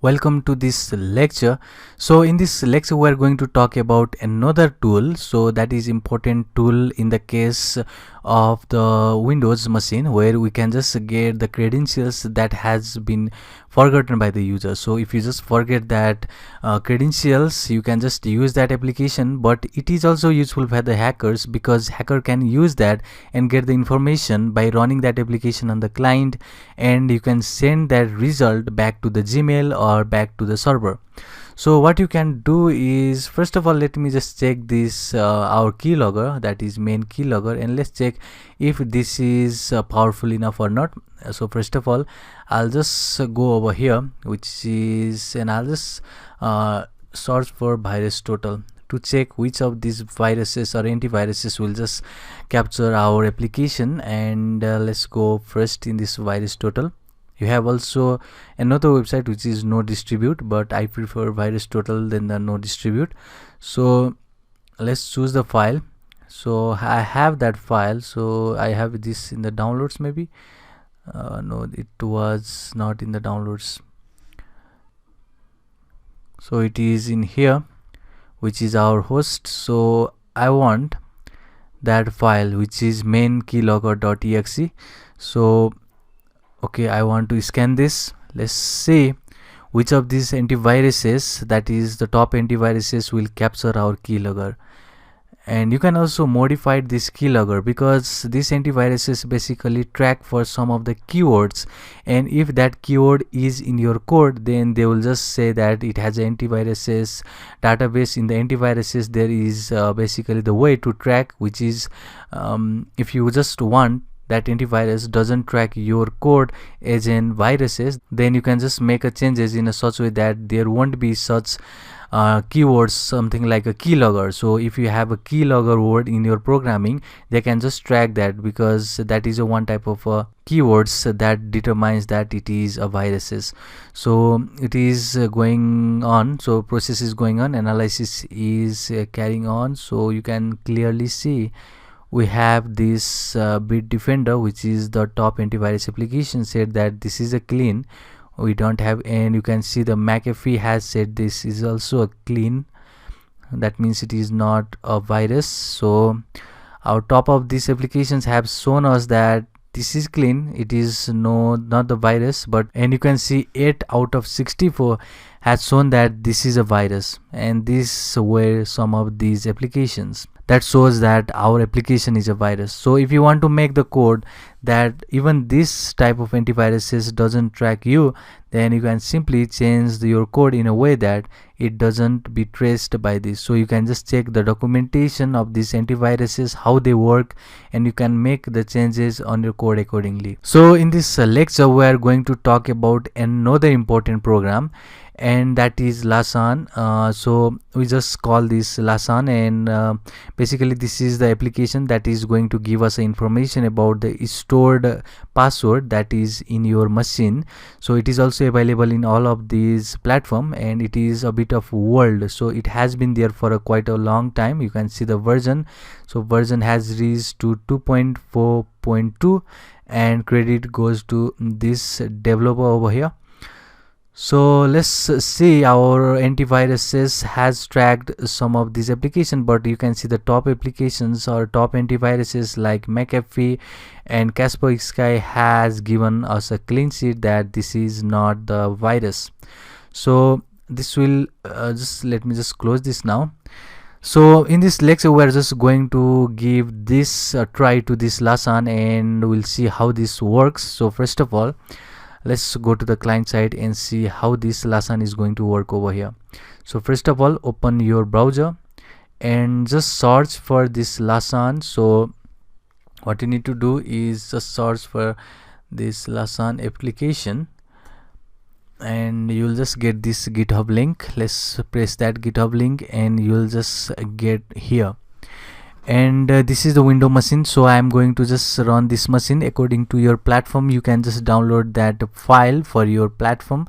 Welcome to this lecture. So in this lecture we are going to talk about another tool, so that is important tool in the case of the Windows machine, where we can just get the credentials that has been forgotten by the user. So if you just forget that credentials, you can just use that application, but it is also useful for the hackers, because hacker can use that and get the information by running that application on the client, and you can send that result back to the Gmail or back to the server. So what you can do is, first of all, let me just check this our keylogger, that is main keylogger, and let's check if this is powerful enough or not. So first of all, I'll just go over here, which is, and I'll just search for virus total to check which of these viruses or antiviruses will just capture our application. And let's go first in this virus total. You have also another website which is no distribute, but I prefer virus total than the no distribute. So let's choose the file. So I have that file, so I have this in the downloads maybe. No, it was not in the downloads, so it is in here, which is our host. So I want that file, which is main keylogger.exe. So okay, I want to scan this. Let's see which of these antiviruses, that is the top antiviruses, will capture our keylogger. And you can also modify this keylogger, because these antiviruses basically track for some of the keywords, and if that keyword is in your code, then they will just say that it has an antiviruses database. In the antiviruses there is basically the way to track, which is if you just want that antivirus doesn't track your code as in viruses, then you can just make a changes in a such way that there won't be such keywords, something like a keylogger. So if you have a keylogger word in your programming, they can just track that, because that is a one type of keywords that determines that it is a viruses. So it is going on, so process is going on, analysis is carrying on. So you can clearly see we have this Bitdefender, which is the top antivirus application, said that this is a clean. We don't have, and you can see the McAfee has said this is also a clean. That means it is not a virus. So our top of these applications have shown us that this is clean, it is not the virus. But, and you can see 8 out of 64 has shown that this is a virus, and these were some of these applications that shows that our application is a virus. So if you want to make the code that even this type of antiviruses doesn't track you, then you can simply change your code in a way that it doesn't be traced by this. So you can just check the documentation of these antiviruses, how they work, and you can make the changes on your code accordingly. So in this lecture we are going to talk about another important program, and that is LaZagne. So we just call this LaZagne, and basically this is the application that is going to give us information about the stored password that is in your machine. So it is also available in all of these platform, and it is a bit of world, so it has been there for quite a long time. You can see the version, so version has reached to 2.4.2, and credit goes to this developer over here. So let's see, our antiviruses has tracked some of these applications, but you can see the top applications or top antiviruses like McAfee and Kaspersky has given us a clean sheet that this is not the virus. So this will just let me just close this now. So in this lecture we are just going to give this a try to this LaZagne, and we'll see how this works. So first of all, let's go to the client side and see how this LaZagne is going to work over here. So first of all, open your browser and just search for this LaZagne. So what you need to do is just search for this LaZagne application, and you'll just get this GitHub link. Let's press that GitHub link and you'll just get here. And this is the window machine, so I am going to just run this machine. According to your platform, you can just download that file for your platform.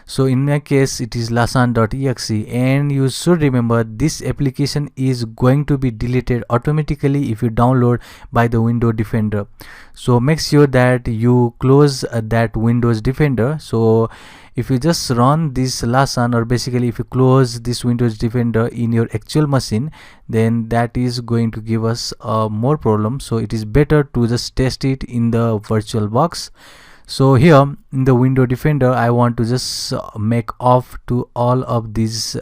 So in my case it is lazagne.exe, and you should remember this application is going to be deleted automatically if you download by the Windows Defender. So make sure that you close that Windows Defender. So if you just run this LaZagne, or basically if you close this Windows Defender in your actual machine, then that is going to give us more problem. So it is better to just test it in the virtual box. So here in the Windows Defender, I want to just make off to all of these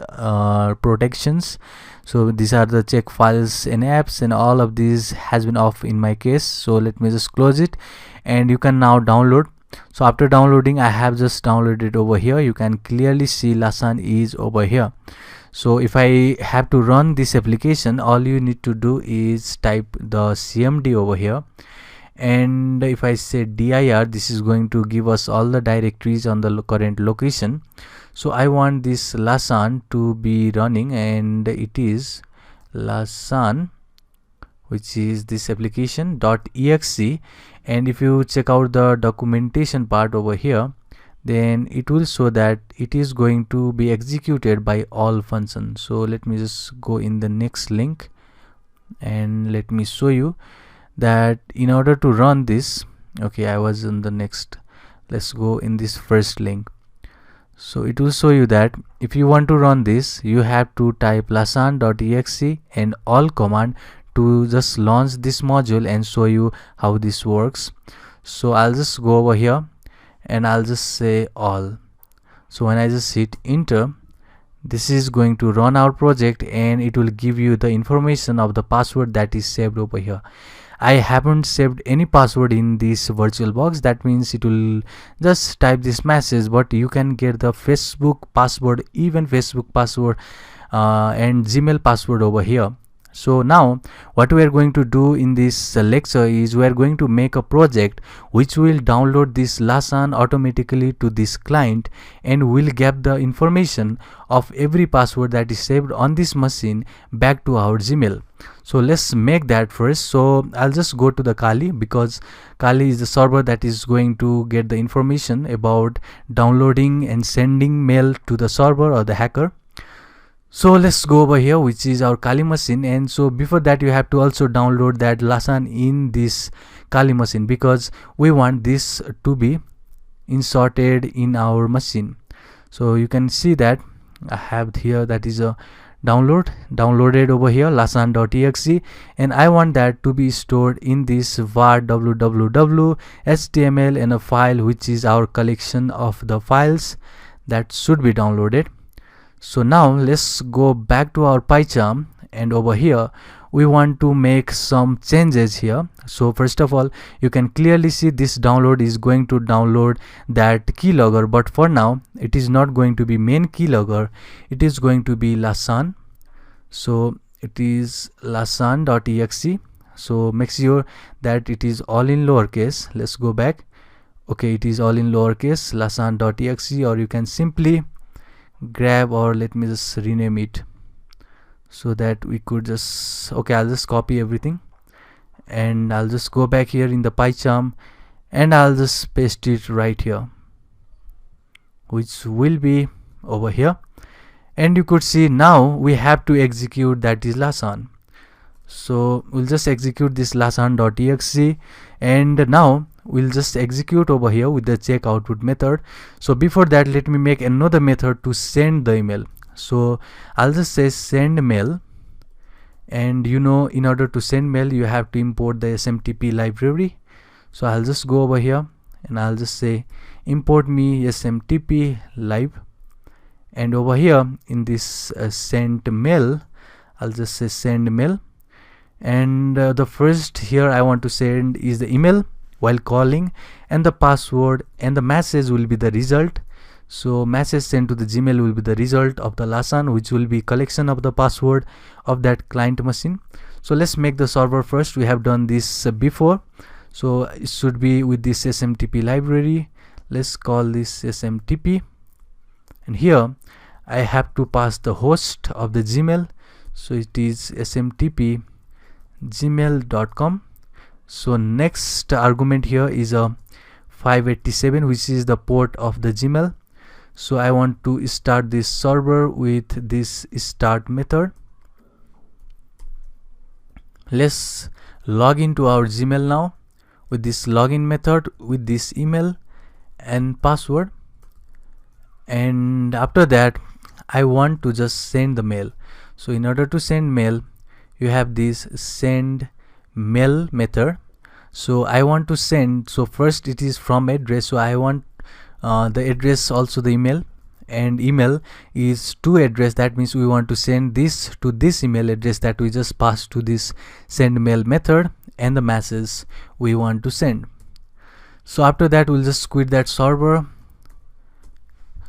protections. So these are the check files and apps, and all of these has been off in my case. So let me just close it, and you can now download. So after downloading, I have just downloaded over here. You can clearly see LaZagne is over here. So if I have to run this application, all you need to do is type the cmd over here, and if I say dir, this is going to give us all the directories on the current location. So I want this LaZagne to be running, and it is LaZagne, which is this application .exe. And if you check out the documentation part over here, then it will show that it is going to be executed by all functions. So let me just go in the next link, and let me show you that in order to run this, okay, I was in the next, let's go in this first link. So it will show you that if you want to run this, you have to type lazagne.exe and all command to just launch this module and show you how this works. So I'll just go over here and I'll just say all. So when I just hit enter, this is going to run our project, and it will give you the information of the password that is saved over here. I haven't saved any password in this virtual box. That means it will just type this message, but you can get the Facebook password, even Facebook password and Gmail password over here. So now what we are going to do in this lecture is we are going to make a project which will download this LaZagne automatically to this client, and will get the information of every password that is saved on this machine back to our Gmail. So let's make that first. So I'll just go to the Kali, because Kali is the server that is going to get the information about downloading and sending mail to the server or the hacker. So let's go over here, which is our Kali machine. And so before that, you have to also download that LaZagne in this Kali machine, because we want this to be inserted in our machine. So you can see that I have here, that is a downloaded over here, lazagne.exe, and I want that to be stored in this var www html in a file, which is our collection of the files that should be downloaded. So now let's go back to our PyCharm, and over here we want to make some changes here. So first of all, you can clearly see this download is going to download that keylogger, but for now it is not going to be main keylogger, it is going to be LaZagne. So it is lazagne.exe. so make sure that it is all in lowercase. Let's go back. Okay, it is all in lowercase, lazagne.exe, or you can simply grab, or let me just rename it so that we could just, okay, I'll just copy everything, and I'll just go back here in the PyCharm, and I'll just paste it right here, which will be over here. And you could see now we have to execute that is LaZagne. So we'll just execute this lazagne.exe, and now we'll just execute over here with the check output method. So before that, let me make another method to send the email. So I'll just say send mail, and you know, in order to send mail you have to import the SMTP library. So I'll just go over here and I'll just say import me SMTP lib, and over here in this send mail, I'll just say send mail, and the first here I want to send is the email while calling, and the password and the message will be the result. So message sent to the Gmail will be the result of the LaZagne, which will be collection of the password of that client machine. So let's make the server first. We have done this before, so it should be with this SMTP library. Let's call this SMTP, and here I have to pass the host of the Gmail. So it is smtp gmail.com. So next argument here is a 587, which is the port of the Gmail. So I want to start this server with this start method. Let's log into our Gmail now with this login method with this email and password, and after that I want to just send the mail. So in order to send mail, you have this send mail method. So I want to send, so first it is from address, so I want the address also the email, and email is to address. That means we want to send this to this email address that we just passed to this send mail method, and the message we want to send. So after that we'll just quit that server.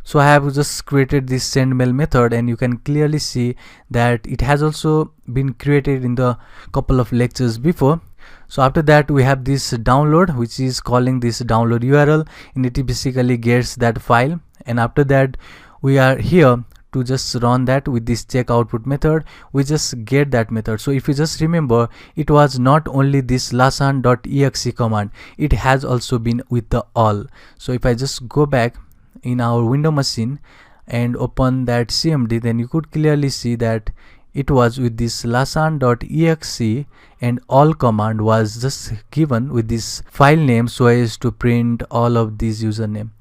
So I have just created this send mail method, and you can clearly see that it has also been created in the couple of lectures before. So after that we have this download, which is calling this download URL, and it basically gets that file. And after that we are here to just run that with this check output method. We just get that method. So if you just remember, it was not only this LaZagne.exe command, it has also been with the all. So if I just go back in our window machine and open that CMD, then you could clearly see that it was with this LaZagne.exe, and all command was just given with this file name so as to print all of these username.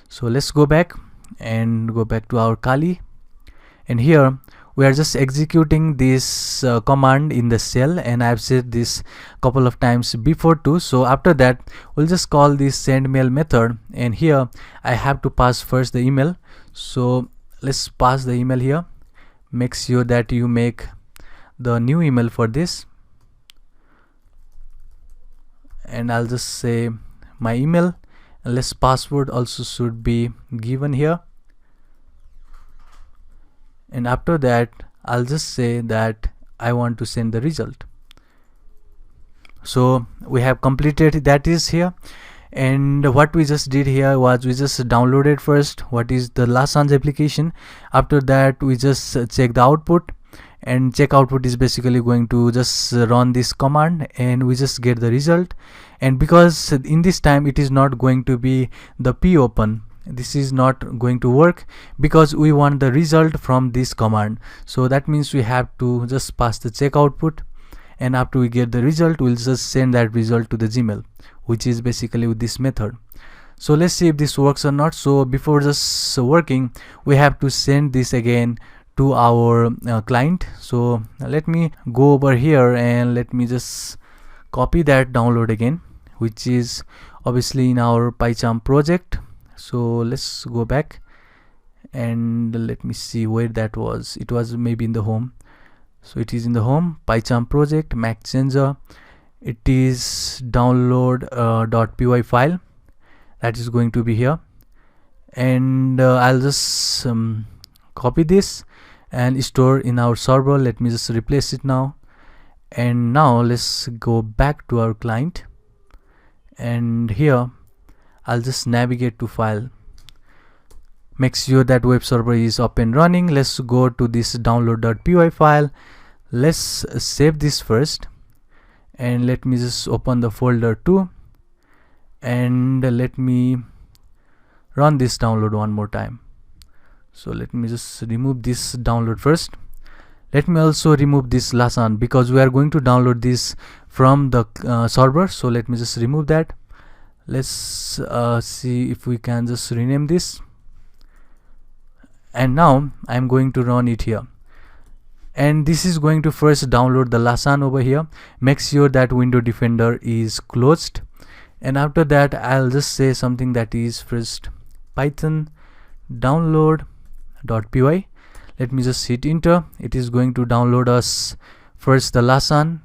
So let's go back and go back to our Kali, and here we are just executing this command in the shell, and I've said this couple of times before too. So after that we'll just call this send mail method, and here I have to pass first the email. So let's pass the email here. Make sure that you make the new email for this, and I'll just say my email, and less password also should be given here. And after that I'll just say that I want to send the result. So we have completed that is here. And what we just did here was we just downloaded first what is the LaZagne application. After that we just check the output, and check output is basically going to just run this command, and we just get the result. And because in this time it is not going to be the p open, this is not going to work because we want the result from this command. So that means we have to just pass the check output, and after we get the result we'll just send that result to the Gmail, which is basically with this method. So let's see if this works or not. So before just working, we have to send this again to our client. So let me go over here and let me just copy that download again, which is obviously in our PyCharm project. So let's go back and let me see where that was. It was maybe in the home. So it is in the home, PyCharm project, Mac changer. It is download .py file that is going to be here, and I'll just copy this and store in our server. Let me just replace it now. And now let's go back to our client, and here I'll just navigate to file. Make sure that web server is up and running. Let's go to this download.py file. Let's save this first, and let me just open the folder too, and let me run this download one more time. So let me just remove this download first. Let me also remove this LaZagne because we are going to download this from the server. So let me just remove that. Let's see if we can just rename this, and now I'm going to run it here. And this is going to first download the LaZagne over here. Make sure that window defender is closed, and after that I'll just say something that is first python download.py. Let me just hit enter. It is going to download us first the LaZagne.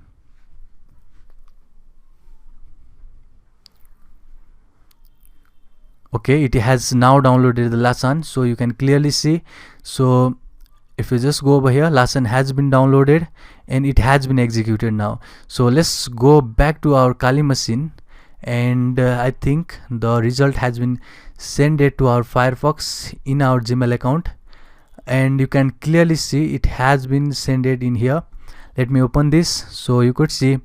Okay, it has now downloaded the LaZagne, so you can clearly see. So if you just go over here, LaZagne has been downloaded and it has been executed now. So let's go back to our Kali machine, and I think the result has been sent to our Firefox in our Gmail account, and you can clearly see it has been sent in here. Let me open this. So you could see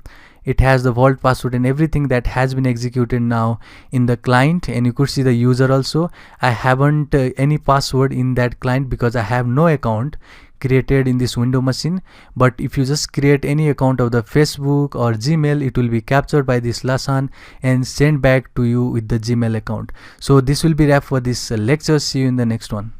it has the vault password and everything that has been executed now in the client, and you could see the user also. I haven't any password in that client because I have no account created in this window machine. But if you just create any account of the Facebook or Gmail, it will be captured by this LaZagne and sent back to you with the Gmail account. So this will be wrap for this lecture. See you in the next one.